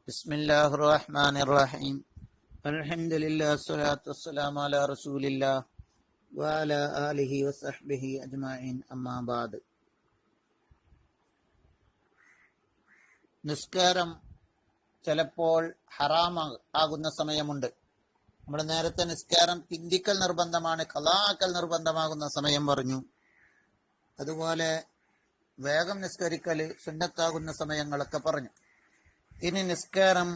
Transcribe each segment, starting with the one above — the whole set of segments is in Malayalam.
ബിസ്മില്ലാഹിർ റഹ്മാനിർ റഹീം. അൽഹംദുലില്ലാഹി സ്വലാത്തു വസ്സലാമു അലാ റസൂലില്ലാഹി വഅലാ ആലിഹി വസഹ്ബിഹി അജ്മഈൻ. അമ്മാ ബഅദ്. നിസ്കാരം ചിലപ്പോൾ ഹറാം ആകുന്ന സമയമുണ്ട്. നമ്മൾ നേരത്തെ നിസ്കാരം പിന്തിക്കൽ നിർബന്ധമാണ്, ഖളാഅക്കൽ നിർബന്ധമാകുന്ന സമയം പറഞ്ഞു. അതുപോലെ വേഗം നിസ്കരിക്കൽ സുന്നത്താകുന്ന സമയങ്ങളൊക്കെ പറഞ്ഞു. ഇനി നിസ്കാരം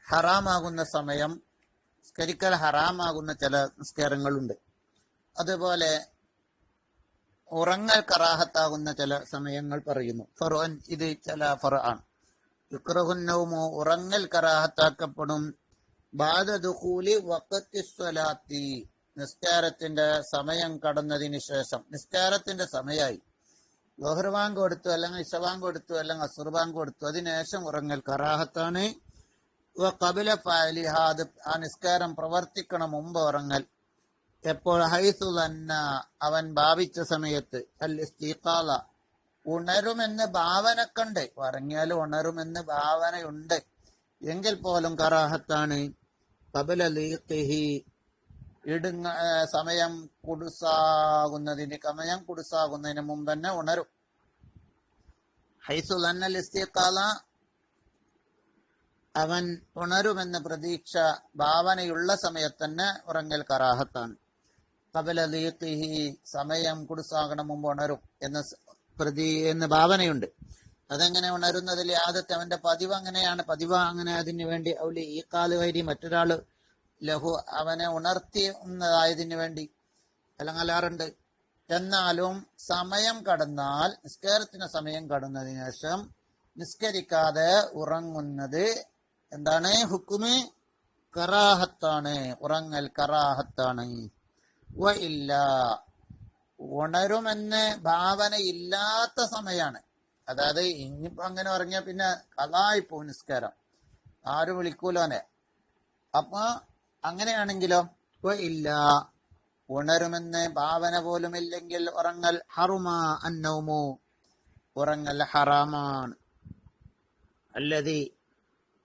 ഹറാമാകുന്ന സമയം, നിസ്കരിക്കൽ ഹറാമാകുന്ന ചില നിസ്കാരങ്ങളുണ്ട്. അതുപോലെ ഉറങ്ങൽ കറാഹത്താകുന്ന ചില സമയങ്ങൾ പറയുന്നു. ഫർഅൻ, ഇത് ചില ഫർആൻ. യുക്റഹുൻ നൗമു, ഉറങ്ങൽ കറാഹത്താക്കപ്പെടും. ബഅദ ദുഖൂലി വഖത്തി സ്വലാത്തി, നിസ്കാരത്തിന്റെ സമയം കടന്നതിന് ശേഷം. നിസ്കാരത്തിന്റെ സമയമായി, ളുഹർ ബാങ്ക് കൊടുത്തു, അല്ലെങ്കിൽ ഇശ ബാങ്ക് കൊടുത്തു, അല്ലെങ്കിൽ അസ്ർ ബാങ്ക് കൊടുത്തു, അതിനുശേഷം ഉറങ്ങൽ കറാഹത്താണ്. ഖബല ഫഅലിഹാ, ആ നിസ്കാരം പ്രവർത്തിക്കണം മുമ്പ് ഉറങ്ങൽ. എപ്പോൾ? ഹൈസു ദന്ന, അവൻ ഭാവിച്ച സമയത്ത്. അൽ ഇസ്തിഖാള, ഉണരുമെന്ന് ഭാവനക്കുണ്ട്. ഉറങ്ങിയാൽ ഉണരുമെന്ന് ഭാവനയുണ്ട് എങ്കിൽ പോലും കറാഹത്താണ്. ഖബല ലീഖിഹി, സമയം കുടുസാകുന്നതിന് മുമ്പ് തന്നെ ഉണരും. ഹൈസു ദന്നൽ ഇസ്തിഖാള, അവൻ ഉണരുമെന്ന് പ്രതീക്ഷ, ഭാവനയുള്ള സമയത്ത് തന്നെ ഉറങ്ങൽ കറാഹത്താണ്. ഖബല ലീഖിഹി, സമയം കുടുസാകണം മുമ്പ് ഉണരും എന്ന് ഭാവനയുണ്ട്. അതെങ്ങനെ ഉണരുന്നതിൽ ആദ്യത്തെ അവന്റെ പതിവ് അങ്ങനെയാണ്. അങ്ങനെ അതിനു വേണ്ടി ഔലി ഈ കാല് വരി മറ്റൊരാള് ലഹു അവനെ ഉണർത്തുന്നതായതിനു വേണ്ടി അല്ലെങ്കിൽ അലാറുണ്ട്. എന്നാലും സമയം കടന്നാൽ, നിസ്കാരത്തിന് സമയം കടന്നതിന് ശേഷം നിസ്കരിക്കാതെ ഉറങ്ങുന്നത് എന്താണ്? ഹുക്കുമ് കറാഹത്താണ്, ഉറങ്ങൽ കറാഹത്താണ്. വ ഇല്ല, ഉണരുമെന്ന് ഭാവനയില്ലാത്ത സമയമാണ്. അതായത് ഇനിയിപ്പോ അങ്ങനെ ഉറങ്ങിയ പിന്നെ ഖളായിപ്പോ നിസ്കാരം, ആരും വിളിക്കൂലോനെ. അപ്പൊ അങ്ങനെയാണെങ്കിലോ? ഇല്ല, ഉണരുമെന്ന് ഭാവന പോലും ഇല്ലെങ്കിൽ ഉറങ്ങൽ ഹറുമാ അന്നൗമു, ഉറങ്ങൽ ഹറാമാണ്. അല്ലതി,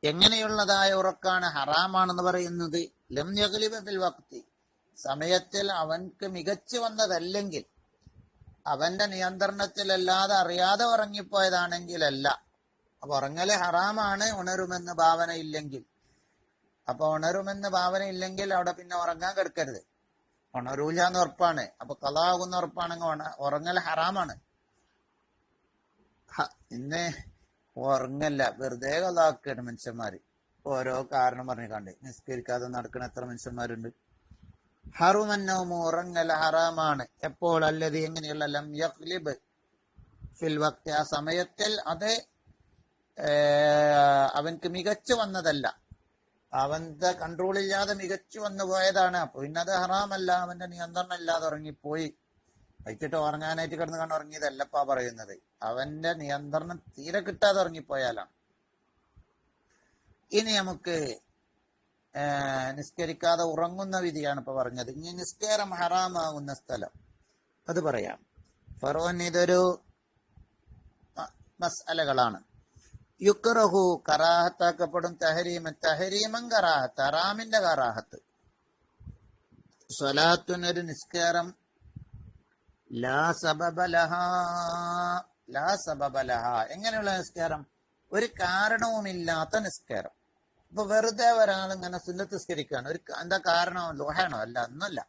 എങ്ങനെയുള്ളതായ ഉറക്കാണ് ഹറാമാണെന്ന് പറയുന്നത്? ലം യഗ്ലിബ ഫിൽ വഖ്തി, സമയത്തിൽ അവൻക്ക് മികച്ചു വന്നതല്ലെങ്കിൽ, അവന്റെ നിയന്ത്രണത്തിലല്ലാതെ അറിയാതെ ഉറങ്ങിപ്പോയതാണെങ്കിലല്ല. അപ്പൊ ഉറങ്ങല് ഹറാമാണ് ഉണരുമെന്ന് ഭാവന ഇല്ലെങ്കിൽ. അപ്പൊ ഉണരുമെന്ന് ഭാവന ഇല്ലെങ്കിൽ അവിടെ പിന്നെ ഉറങ്ങാൻ കിടക്കരുത്. ഉണരൂല എന്ന് ഉറപ്പാണ്, അപ്പൊ ഖളാകുന്ന ഉറപ്പാണെങ്കിൽ ഉറങ്ങൽ ഹറാമാണ്. ഇന്ന് ഉറങ്ങല്ല, വെറുതെ ഖളാക്കാണ് മനുഷ്യന്മാര്. ഓരോ കാരണം പറഞ്ഞിക്കാണ്ട് നിസ്കരിക്കാതെ നടക്കുന്ന എത്ര മനുഷ്യന്മാരുണ്ട്. ഹറുമന്നൗമു, ഉറങ്ങൽ ഹറാമാണ്. എപ്പോൾ? അല്ലത്, എങ്ങനെയുള്ള? ലം യഗ്ലിബ് ഫിൽ വഖ്തി, ആ സമയത്തിൽ അത് അവൻക്ക് മികച്ചു വന്നതല്ല, അവന്റെ കൺട്രോളില്ലാതെ മികച്ചു വന്നു പോയതാണ്. അപ്പൊ പിന്നത് ഹറാമല്ല, അവന്റെ നിയന്ത്രണം ഇല്ലാതെ ഉറങ്ങിപ്പോയി. വൈകിട്ട് ഉറങ്ങാനായിട്ട് കിടന്ന് കണ്ട് ഉറങ്ങിയതല്ലപ്പാ പറയുന്നത്, അവന്റെ നിയന്ത്രണം തീരെ കിട്ടാതെ ഉറങ്ങിപ്പോയാലാണ്. ഇനി നമുക്ക് നിസ്കരിക്കാതെ ഉറങ്ങുന്ന വിധിയാണ് ഇപ്പൊ പറഞ്ഞത്. ഇനി നിസ്കാരം ഹറാമാകുന്ന സ്ഥലം അത് പറയാം. ഫറോൻ, ഇതൊരു മസ്അലകളാണ്. യുക്റഹു, കറാഹത്താക്കപ്പെടും. തഹരീമൻ കറാഹത്ത്, ഹറാമിന്റെ കറാഹത്ത്. സ്വലാത്തുൻ, ഒരു നിസ്കാരം. ലാ സബബ ലഹാ, എങ്ങനെയുള്ള നിസ്കാരം? ഒരു കാരണവുമില്ലാത്ത നിസ്കാരം. ഇപ്പൊ വെറുതെ ഒരാൾ ഇങ്ങനെ സുന്നത്ത് നിസ്കരിക്കുകയാണ്, എന്താ കാരണം? ലോഹാണോ? അല്ല, ഒന്നുമല്ല,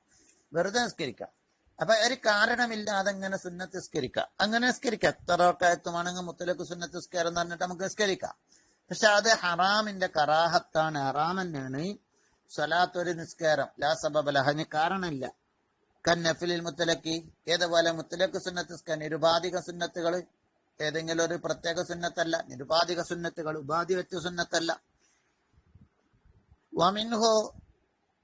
വെറുതെ നിസ്കരിക്കാം. അപ്പൊ ഒരു കാരണമില്ലാതെ ഇങ്ങനെ സുന്നത്ത് നിസ്കരിക്കാം, അങ്ങനെ നിസ്കരിക്കാം. എത്ര റക്അത്തുമാണെങ്കിൽ മുത്തലക്ക് സുന്നത്ത് നിസ്കാരം എന്ന് പറഞ്ഞിട്ട് നമുക്ക് നിസ്കരിക്കാം. പക്ഷെ അത് ഹറാമിന്റെ കറാഹത്താണ്, ഹറാം തന്നെയാണ്. സ്വലാത്ത്, ഒരു നിസ്കാരം. ലാ സബബ ലഹ, അതിന് കാരണമില്ല. കന്നഫിലിൽ മുത്തലക്കി, ഏതുപോലെ മുത്തലക്ക് സുന്നത്ത് നിസ്കാരം, നിരുപാധിക സുന്നത്തുകൾ, ഏതെങ്കിലും ഒരു പ്രത്യേക സുന്നത്തല്ല, നിരുപാധിക സുന്നത്തുകൾ, ഉപാധി വെച്ച സുന്നത്തല്ല. വമിൻഹു,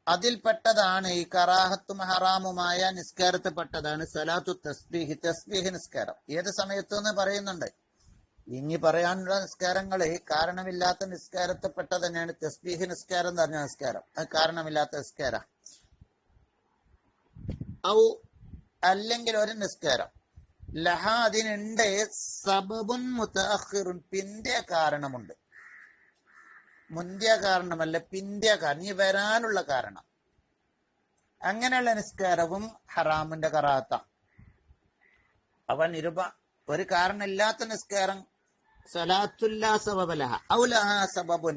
അതിൽപ്പെട്ടതാണ് ഈ കറാഹത്തും ഹറാമുമായ നിസ്കാരത്തിൽപ്പെട്ടതാണ് സലാത്തു തസ്ബീഹ്, തസ്ബീഹ് നിസ്കാരം. ഏത് സമയത്തെന്ന് പറയുന്നുണ്ട്. ഇനി പറയാനുള്ള നിസ്കാരങ്ങള് കാരണമില്ലാത്ത നിസ്കാരത്തിൽപ്പെട്ട തന്നെയാണ് തസ്ബീഹ് നിസ്കാരം എന്ന് പറഞ്ഞ നിസ്കാരം. അത് കാരണമില്ലാത്ത നിസ്കാരം. ഔ, അല്ലെങ്കിൽ ഒരു നിസ്കാരം. ലഹ, അതിനുണ്ട് സബബുൻ മുതഅഖിറുൻ, പിന്റെ കാരണമുണ്ട്. മുന്തിയ കാരണമല്ല, പിന്തിയ കാരണം, ഈ വരാനുള്ള കാരണം. അങ്ങനെയുള്ള നിസ്കാരവും ഹറാമിന്റെ കറാത്ത. അവൻ ഒരു കാരണമില്ലാത്ത നിസ്കാരം സലാത്തുല്ലാ സബബലഹ ഔലഹ സബബുൻ,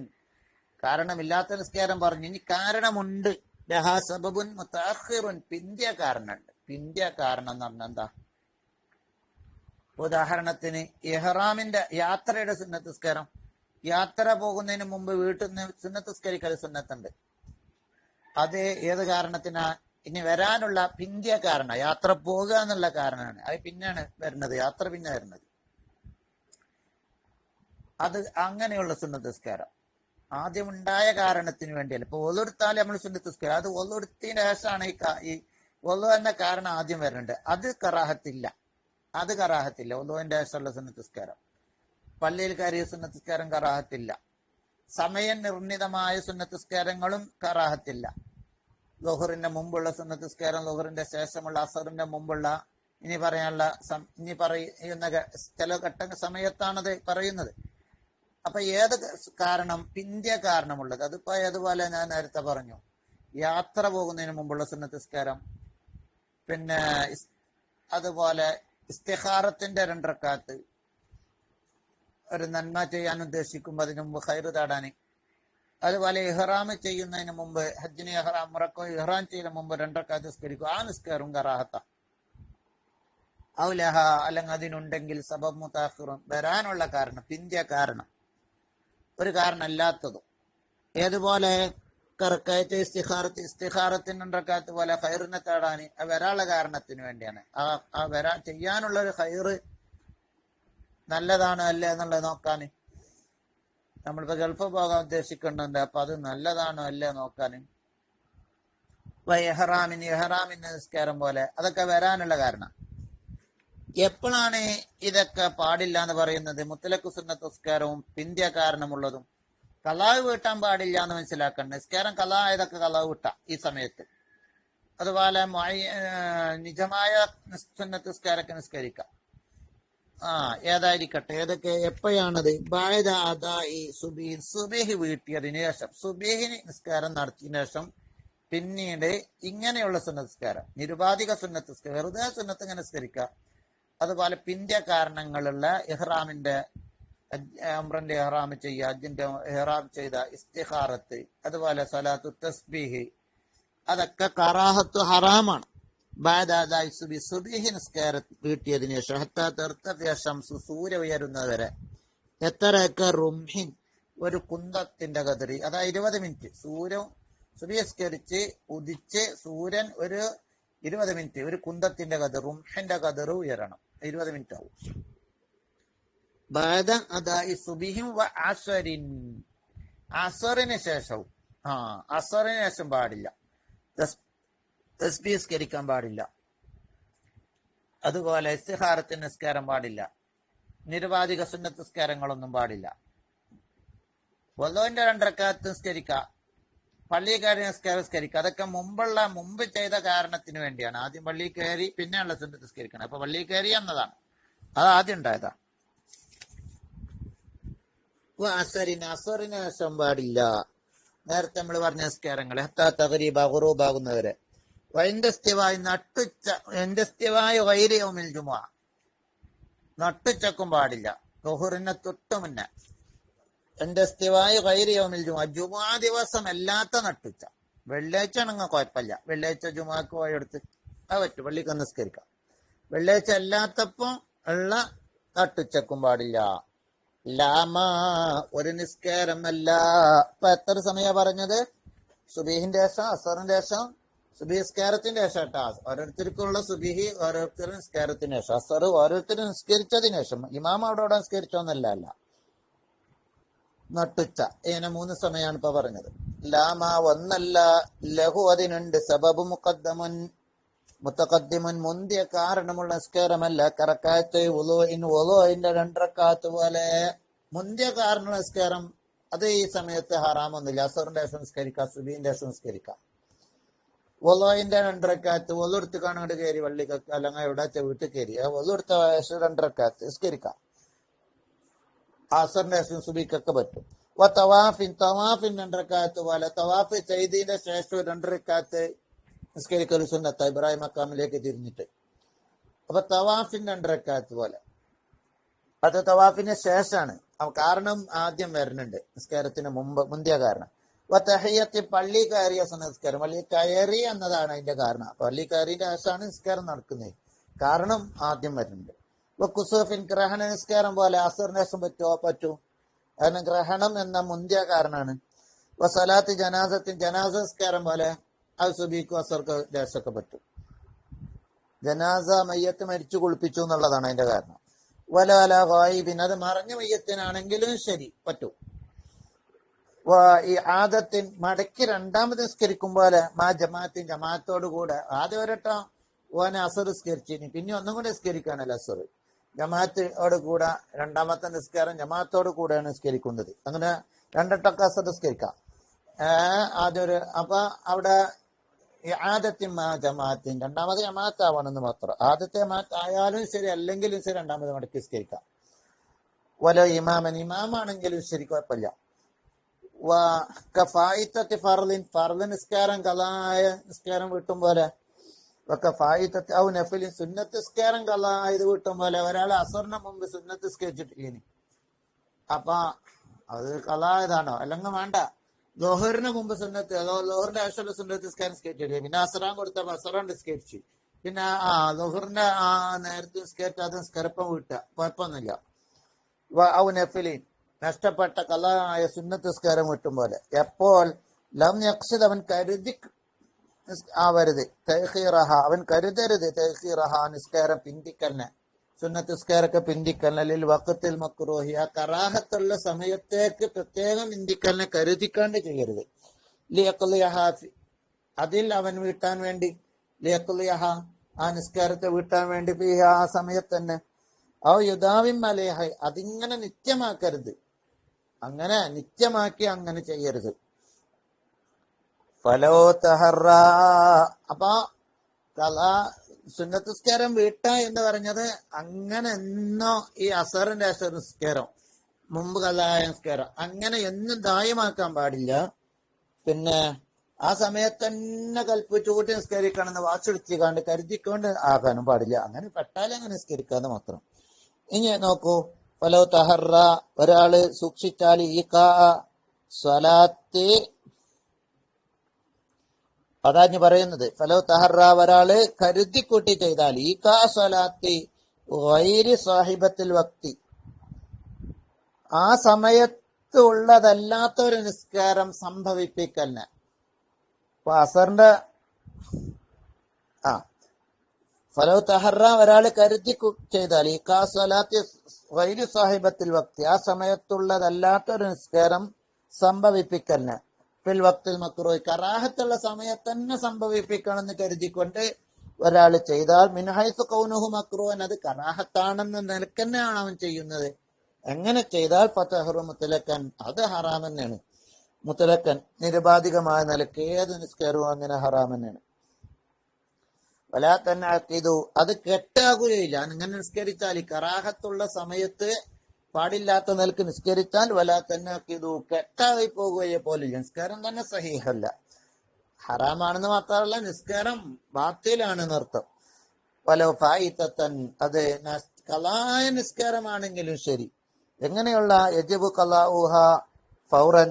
കാരണമില്ലാത്ത നിസ്കാരം പറഞ്ഞു. ഇനി കാരണമുണ്ട്, ലഹാ സബബുൻ മുതഅഖിറുൻ, പിന്തിയ കാരണമുണ്ട്. പിന്തിയ കാരണം എന്ന് പറഞ്ഞാൽ എന്താ? ഉദാഹരണത്തിന് ഇഹ്റാമിന്റെ യാത്രയുടെ സുന്നത്ത് നിസ്കാരം. യാത്ര പോകുന്നതിന് മുമ്പ് വീട്ടിൽ നിന്ന് സുന്നത്ത് നിസ്കരിക്കൽ സുന്നത്തുണ്ട്. അത് ഏത് കാരണത്തിനാ? ഇനി വരാനുള്ള പിന്തിയ കാരണം, യാത്ര പോകുക എന്നുള്ള കാരണമാണ്. അത് പിന്നെയാണ് വരുന്നത്, യാത്ര പിന്നെ വരുന്നത്. അത് അങ്ങനെയുള്ള സുന്നത്ത് നിസ്കാരം ആദ്യം ഉണ്ടായ കാരണത്തിന് വേണ്ടിയല്ല. ഇപ്പൊ ഒന്നെടുത്താൽ നമ്മൾ സുന്നത്ത് നിസ്കാരം, അത് ഒന്നെടുത്തതിന് ശേഷമാണ് ഈ ഒന്നു എന്ന കാരണം ആദ്യം വരുന്നുണ്ട്. അത് കറാഹത്തില്ല. ഒന്നുവിന്റെ ശേഷമുള്ള സുന്നത്ത് നിസ്കാരം. പള്ളിയിൽ കയറിയ സുന്നത്ത് നിസ്കാരം കറാഹത്തില്ല. സമയം നിർണിതമായ സുന്നത്ത് നിസ്കാരങ്ങളും കറാഹത്തില്ല. ളുഹറിന്റെ മുമ്പുള്ള സുന്നത്ത് നിസ്കാരം, ളുഹറിന്റെ ശേഷമുള്ള, അസറിന്റെ മുമ്പുള്ള, ഇനി പറയുന്ന ചില സമയത്താണത് പറയുന്നത്. അപ്പൊ ഏത് കാരണം? പിന്തിയ കാരണമുള്ളത്. അതിപ്പോ ഏതുപോലെ ഞാൻ നേരത്തെ പറഞ്ഞു, യാത്ര പോകുന്നതിന് മുമ്പുള്ള സുന്നത്ത് നിസ്കാരം, പിന്നെ അതുപോലെ ഇസ്തിഖാറത്തിന്റെ 2 റക്അത്ത്, ഒരു നന്മ ചെയ്യാൻ ഉദ്ദേശിക്കുമ്പോൾ അതിനു മുമ്പ് ഖൈറ് തേടാൻ. അതുപോലെ ഇഹ്റാം ചെയ്യുന്നതിന് മുമ്പ്, ഹജ്ജിന് ഉംറക്കോ ഇഹ്റാം ചെയ്യുന്നതിന് മുമ്പ് 2 റക്അത്ത് നിസ്കരിക്കും. ആ നിസ്കാരം കറാഹത്ത. ഔലഹ, അല്ലെങ്കിൽ അതിനുണ്ടെങ്കിൽ സബബ് മുതഅഖിറുൻ, വരാനുള്ള കാരണം, പിന്തിയ കാരണം, ഒരു കാരണം അല്ലാത്തതും. ഏതുപോലെ കറക്കായിട്ട് ഇസ്തിഖാറത്തിന് 2 റക്അത്ത് പോലെ ഖൈറിനെ തേടാൻ, വരാനുള്ള കാരണത്തിന് വേണ്ടിയാണ്. ആ ചെയ്യാനുള്ള ഒരു ഖൈറ് നല്ലതാണോ അല്ലേ എന്നുള്ളത് നോക്കാൻ. നമ്മളിപ്പോ ഗൾഫ് പോകാൻ ഉദ്ദേശിക്കുന്നുണ്ട്, അപ്പൊ അത് നല്ലതാണോ അല്ലേ നോക്കാൻ. ഇഹ്റാമിന്റെ നിസ്കാരം പോലെ അതൊക്കെ വരാനുള്ള കാരണം. എപ്പോഴാണ് ഇതൊക്കെ പാടില്ല എന്ന് പറയുന്നത്? മുത്തലഖ് സുന്നത്ത് നിസ്കാരവും പിന്തിയ കാരണമുള്ളതും. ഖളാ വീട്ടാൻ പാടില്ല എന്ന് മനസ്സിലാക്കണം. നിസ്കാരം ഖളാ ആയതൊക്കെ ഖളാ വീട്ടാം ഈ സമയത്ത്. അതുപോലെ നിജമായ സുന്നത്ത് നിസ്കാരമൊക്കെ നിസ്കരിക്കാം. ഏതായിരിക്കട്ടെ, ഏതൊക്കെ എപ്പോഴാണത്? സുബീഹ് വീട്ടിയതിനു ശേഷം, സുബീഹിന് നിസ്കാരം നടത്തിയതിനു ശേഷം പിന്നീട് ഇങ്ങനെയുള്ള സുന്നത്ത് നിസ്കാരം, നിരുപാധിക സുന്നത്ത് നിസ്കാരം, വെറുതെ സുന്നത്ത് ഇങ്ങനെ നിസ്കരിക്കുക. അതുപോലെ പിന്തിയ കാരണങ്ങളുള്ള ഇഹ്റാമിന്റെ, ഉംറന്റെ ഇഹ്റാം ചെയ്യുക, ഹജ്ജിന്റെ ഇഹ്റാം ചെയ്ത, ഇസ്തിഖാറത്ത്, അതുപോലെ സലാത്തു തസ്ബീഹ്, അതൊക്കെ കറാഹത്ത് ഹറാമാണ്. സുബീഹി നിസ്കാരം വീട്ടിയതിനു ശേഷം സൂര്യ ഉയരുന്നതുവരെ, എത്രയൊക്കെ റുംഹിൻ, ഒരു കുന്തത്തിന്റെ കതിറി, അതായത് 20 മിനിറ്റ്. സുബീസ്കരിച്ച് ഉദിച്ച് സൂര്യൻ ഒരു 20 മിനിറ്റ് ഒരു കുന്തത്തിന്റെ കതിർ, റുംഹിന്റെ കതിർ ഉയരണം. 20 മിനിറ്റ് ആവും. അസറിന് ശേഷവും, അസറിന് ശേഷം പാടില്ല, തസ്ബീഹ് പാടില്ല. അതുപോലെ ഇസ്തിഖാറത്തിന് നിസ്കാരം പാടില്ല. നിരുപാധിക സുന്നത്ത് നിസ്കാരങ്ങളൊന്നും പാടില്ല. വളുവിന്റെ 2 റക്അത്ത് നിസ്കരിക്കാം. പള്ളി കയറി നിസ്കരിക്കുക. അതൊക്കെ മുമ്പ് ചെയ്ത കാരണത്തിന് വേണ്ടിയാണ്. ആദ്യം പള്ളി കയറി പിന്നെയുള്ള സുന്നത്ത് നിസ്കരിക്കണം. അപ്പൊ പള്ളി കയറി എന്നതാണ്, അത് ആദ്യം ഉണ്ടായതാ. അസറിന് ശേഷം പാടില്ല. നേരത്തെ നമ്മൾ പറഞ്ഞ നിസ്കാരങ്ങൾ തഗ്രീബാകുന്നവരെ. നട്ടുച്ചക്കും പാടില്ല. ളുഹറിന് തൊട്ട് മുന്നേ ജുമുഅ ദിവസം അല്ലാത്ത നട്ടുച്ച. വെള്ളിയാഴ്ച ആണെങ്കിൽ കുഴപ്പമില്ല. വെള്ളിയാഴ്ച ജുമുഅക്ക് പോയെടുത്ത് അത് പറ്റും, പള്ളിക്ക് നിസ്കരിക്കാം. വെള്ളിയാഴ്ച അല്ലാത്തപ്പോ ഉള്ള നട്ടുച്ചക്കും പാടില്ല. ഒരു നിസ്കാരമല്ല. ഇപ്പൊ എത്ര സമയ പറഞ്ഞത്? സുബീഹിന്റെ ശേഷം, അസറിന്റെ ശേഷം, സുബീസ്കാരത്തിന്റെ ശേഷം കേട്ടാ. ഓരോരുത്തർക്കുള്ള സുബീഹി ഓരോരുത്തരും നിസ്കാരത്തിന് ശേഷം, അസർ ഓരോരുത്തരും നിസ്കരിച്ചതിന് ശേഷം. ഇമാം അവിടെ നിസ്കരിച്ചോന്നല്ല. നട്ടുച്ച ഇങ്ങനെ 3 സമയമാണ് ഇപ്പൊ പറഞ്ഞത്. ഒന്നല്ല, ലഹു അതിനുണ്ട്, സബബു മുത്തഖദ്ദിമുൻ മുന്തിയ കാരണമുള്ള നിസ്കാരമല്ല. കറക്കാത്ത് വുളുഇന്റെ 2 റക്അത്ത് പോലെ മുന്തിയ കാരണമുള്ള നിസ്കാരം, അത് ഈ സമയത്ത് ഹറാമൊന്നുമില്ല. അസറിന്റെ ശേഷം നിസ്കരിക്കാം, സുബീന്റെ ശേഷം നിസ്കരിക്കാം. വുളുഇന്റെ 2 റക്അത്ത് വുളു എടുത്ത് കാണാണ്ട് കയറി പള്ളിക്കൊക്കെ, അല്ലെങ്കിൽ എവിടെ വീട്ടിൽ കയറി വുളു എടുത്ത ശേഷം 2 റക്അത്ത് നിസ്കരിക്കാം. അസറിന്റെ ശേഷം സുബീക്കൊക്കെ പറ്റും. തവാഫിൻ തവാഫിൻ 2 റക്അത്ത് പോലെ തവാഫ് ചെയ്തതിന്റെ ശേഷം 2 റക്അത്ത് നിസ്കരിക്കൽ സുന്നത്ത ഇബ്രാഹിം മക്കാമിലേക്ക് തിരിഞ്ഞിട്ട്. അപ്പൊ തവാഫിൻ 2 റക്അത്ത് പോലെ അത് തവാഫിന് ശേഷമാണ്. കാരണം ആദ്യം വരുന്നുണ്ട് നിസ്കാരത്തിന് മുന്തിയ കാരണം. തഹിയ്യത്ത് പള്ളി കയറിയ നിസ്കാരം, പള്ളി കയറി എന്നതാണ് അതിന്റെ കാരണം. പള്ളി കയറിന്റെ ശേഷമാണ് നിസ്കാരം നടക്കുന്നത്, കാരണം ആദ്യം വരുന്നുണ്ട്. കുസൂഫിൻ ഗ്രഹണ നിസ്കാരം പോലെ അസറിന് ശേഷം പറ്റും, കാരണം ഗ്രഹണം എന്ന മുന്തിയ കാരണമാണ്. സലാത്ത് ജനാസത്തിൻ ജനാസ നിസ്കാരം പോലെ അത് സുബീക്കും അസർക്ക് ദേശമൊക്കെ പറ്റും. ജനാസ മയ്യത്ത് മരിച്ചു കുളിപ്പിച്ചു എന്നുള്ളതാണ് അതിന്റെ കാരണം. വലാല ഗായിബിൻ അത് മറഞ്ഞ മയ്യത്തിനാണെങ്കിലും ശരി പറ്റും. ഈ ആദത്തിൻ മടക്കി 2ാമത് നിസ്കരിക്കുമ്പോലെ മാ ജമാഅത്തിൻ ജമാഅത്തോട് കൂടെ ആദ്യം ഒരട്ടം ഓനെ അസർ നിസ്കരിച്ചിനി, പിന്നെ ഒന്നും കൂടെ നിസ്കരിക്കുകയാണല്ലോ അസർ. ജമാഅത്തോട് കൂടെ 2ാമത്തെ നിസ്കാരം ജമാഅത്തോട് കൂടെയാണ് നിസ്കരിക്കുന്നത്. അങ്ങനെ 2 വട്ടമൊക്കെ അസർ നിസ്കരിക്കാം. ആദ്യം അപ്പൊ അവിടെ ആദത്തിൻ മാ ജമാഅത്തിൻ 2ാമത് ജമാഅത്ത് ആവണമെന്ന് മാത്രം. ആദ്യത്തെ ജമാഅത്ത് ആയാലും ശരി അല്ലെങ്കിലും ശരി 2ാമത് മടക്കി നിസ്കരിക്കാം. വല ഇമാമൻ ഇമാമാണെങ്കിലും ശരി കുഴപ്പമില്ല. ഫർദ് നിസ്കാരം കളായ നിസ്കാരം വീട്ടും പോലെ, നഫിലിൻ സുന്നത്ത് നിസ്കാരം കളായത് വീട്ടും പോലെ. ഒരാൾ അസറിന് മുമ്പ് സുന്നത്ത് നിസ്കരിച്ചിട്ടില്ല, അപ്പൊ അത് കളായതാണോ? അല്ലെങ്കിൽ വേണ്ട, ലോഹറിന് മുമ്പ് സുന്നത്ത്, ലോഹറിന്റെ ആവശ്യമുള്ള സുന്നത്ത് നിസ്കാരം നിസ്കരിച്ചിട്ടില്ല, പിന്നെ അസറാൻ കൊടുത്തപ്പോ അസറാൻ നിസ്കരിച്ചു, പിന്നെ ലോഹറിന്റെ നേരത്തെ നിസ്കരിച്ച അത് നിസ്കരപ്പം വീട്ടുക, കുഴപ്പമൊന്നുമില്ല. നഫിലിൻ നഷ്ടപ്പെട്ട കലായ സുന്നത്ത് നിസ്കാരം വിട്ടും പോലെ. എപ്പോൾ ലം യഖ്സിദ് അവൻ കരുതി ആവരുത്, തഹ്ഖീറഹ അവൻ കരുതരുത്, തഹ്ഖീറഹ നിസ്കാരം പിന്തിക്കലിനെ, സുന്നത്ത് നിസ്കാരമൊക്കെ പിന്തിക്കലിനെ, ലിൽ വഖത്തിൽ മക്റൂഹി ആ കറാഹത്തുള്ള സമയത്തേക്ക് പ്രത്യേകം പിന്തിക്കലിനെ കരുതിക്കാണ്ട് ചെയ്യരുത്. ലിയഖ്ലിയഹ അതിൽ അവൻ വീട്ടാൻ വേണ്ടി, ലിയഖ്ലിയഹ ആ നിസ്കാരത്തെ വീട്ടാൻ വേണ്ടി ആ സമയത്ത് തന്നെ. ഔ യുദാവിം അലൈഹ അതിങ്ങനെ നിത്യമാക്കരുത്, അങ്ങനെ നിത്യമാക്കി അങ്ങനെ ചെയ്യരുത്. ഫലോ തഹറ അപ്പൊ സുന്നത്ത് നിസ്കാരം വീട്ട എന്ന് പറഞ്ഞത് അങ്ങനെ എന്നോ ഈ അസറിന്റെ അസർ നിസ്കാരം മുമ്പ് കലായ നിസ്കാരം അങ്ങനെ എന്നും ദായമാക്കാൻ പാടില്ല. പിന്നെ ആ സമയത്ത് തന്നെ കൽപ്പിച്ചുകൂട്ടി നിസ്കരിക്കണമെന്ന് വാച്ചെടുത്തിക്കാണ്ട് കരുതിക്കൊണ്ട് ആകാനും പാടില്ല. അങ്ങനെ പെട്ടാലും അങ്ങനെ നിസ്കരിക്കാതെ മാത്രം. ഇനി നോക്കൂ, ഫലോ തഹറ ഒരാള് സൂക്ഷിച്ചാൽ ഈ സ്വലാത്ത് അതാഞ്ഞ് പറയുന്നത്. ഫലോ തഹറ ഒരാള് കരുതിക്കൂട്ടി ചെയ്താൽ ഈ സ്വലാത്ത് ഗൈരി സാഹിബത്തിൽ വക്തി ആ സമയത്ത് ഉള്ളതല്ലാത്ത ഒരു നിസ്കാരം സംഭവിപ്പിക്കലിന്. ഇപ്പൊ അസറിന്റെ ഫലോ തഹറ ഒരാള് കരുതി ചെയ്താൽ ഈ സ്വലാത്ത് ഗൈരി സാഹിബത്തിൽ വക്തി ആ സമയത്തുള്ളതല്ലാത്തൊരു നിസ്കാരം സംഭവിപ്പിക്കലിന്. ഫിൽ വക്തിൽ മക്റൂഹ് കറാഹത്തുള്ള സമയത്ത് തന്നെ സംഭവിപ്പിക്കണമെന്ന് കരുതിക്കൊണ്ട് ഒരാൾ ചെയ്താൽ മിൻഹൈസു കൗനുഹു മക്റൂഹൻ അത് കറാഹത്താണെന്ന നിലക്ക് തന്നെയാണ് അവൻ ചെയ്യുന്നത്. എങ്ങനെ ചെയ്താൽ ഫതഹറു മുത്തലക്കൻ അത് ഹറാം തന്നെയാണ്. മുത്തലക്കൻ നിരുപാധികമായ നിലക്ക് ഏത് നിസ്കാരവും അങ്ങനെ ഹറാം തന്നെയാണ്. വലാ തന്നെ അഖീദു അത് കെട്ടാകുകയില്ല. ഇങ്ങനെ നിസ്കരിച്ചാൽ കറാഹത്തുള്ള സമയത്ത് പാടില്ലാത്ത നിലക്ക് നിസ്കരിച്ചാൽ വലാ തന്നെ അഖീദു കെട്ടായി പോകുകയെ പോലില്ല. നിസ്കാരം തന്നെ സഹീഹല്ല, ഹറാമാണെന്ന് മാത്രമല്ല നിസ്കാരം ബാത്തിലാണെന്ന് അർത്ഥം. വലോ ഫായിത്തൻ അത് കളായ നിസ്കാരമാണെങ്കിലും ശരി. എങ്ങനെയുള്ള യജിബു ഖലാഉഹ ഫൗറൻ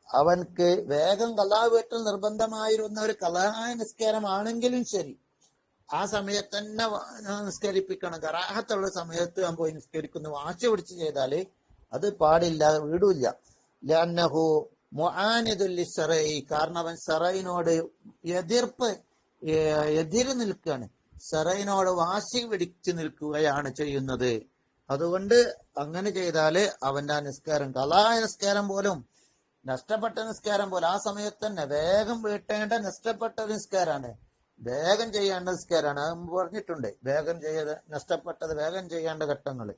അവൻക്ക് വേഗം ഖലാ വീട്ടൽ നിർബന്ധമായിരുന്ന ഒരു കളായ നിസ്കാരമാണെങ്കിലും ശരി ആ സമയത്ത് തന്നെ നിസ്കരിപ്പിക്കണം. കറാഹത്തുള്ള സമയത്ത് ഞാൻ പോയി നിസ്കരിക്കുന്നു വാശി പിടിച്ച് ചെയ്താല് അത് പാടില്ല, വീടില്ല. ലഅന്നഹു മുആനിദുൽ ലിശ്ശറഈ കാരണം അവൻ ശറഈനോട് എതിര് നിൽക്കുകയാണ്, ശറഈനോട് വാശി പിടിച്ചു നിൽക്കുകയാണ് ചെയ്യുന്നത്. അതുകൊണ്ട് അങ്ങനെ ചെയ്താല് അവന്റെ ആ നിസ്കാരം കളായ നിസ്കാരം പോലും നഷ്ടപ്പെട്ട നിസ്കാരം പോലെ ആ സമയത്ത് തന്നെ വേഗം വീട്ടേണ്ട നഷ്ടപ്പെട്ട നിസ്കാരാണ്, വേഗം ചെയ്യേണ്ട നിസ്കാരാണ്. അത് പറഞ്ഞിട്ടുണ്ട്, വേഗം ചെയ്ത് നഷ്ടപ്പെട്ടത് വേഗം ചെയ്യേണ്ട ഘട്ടങ്ങൾ.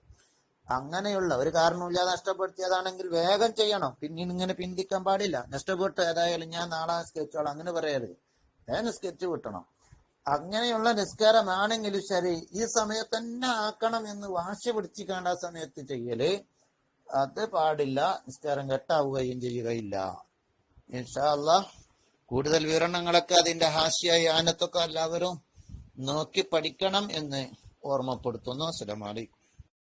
അങ്ങനെയുള്ള ഒരു കാരണമില്ലാതെ നഷ്ടപ്പെടുത്തിയതാണെങ്കിൽ വേഗം ചെയ്യണം, പിന്നീട് ഇങ്ങനെ പിന്തിക്കാൻ പാടില്ല. നഷ്ടപ്പെട്ട ഏതായാലും ഞാൻ നാളെ നിസ്കരിച്ചോളാം അങ്ങനെ പറയരുത്, വേഗം നിസ്കരിച്ചു വിട്ടണം. അങ്ങനെയുള്ള നിസ്കാരമാണെങ്കിലും ശരി ഈ സമയത്ത് തന്നെ ആക്കണം എന്ന് വാശി പിടിച്ചിക്കാണ്ട് ആ സമയത്ത് ചെയ്യല് അത് പാടില്ല, നിസ്കാരം കെട്ടാവുകയും ചെയ്യുകയില്ല. ഇൻഷാ അല്ലാഹ് കൂടുതൽ വിവരണങ്ങളൊക്കെ അതിന്റെ ഹാസ്യായി ആനത്തൊക്കെ എല്ലാവരും നോക്കി പഠിക്കണം എന്ന് ഓർമ്മപ്പെടുത്തുന്നു. അസ്സലാമു അലൈക്കും.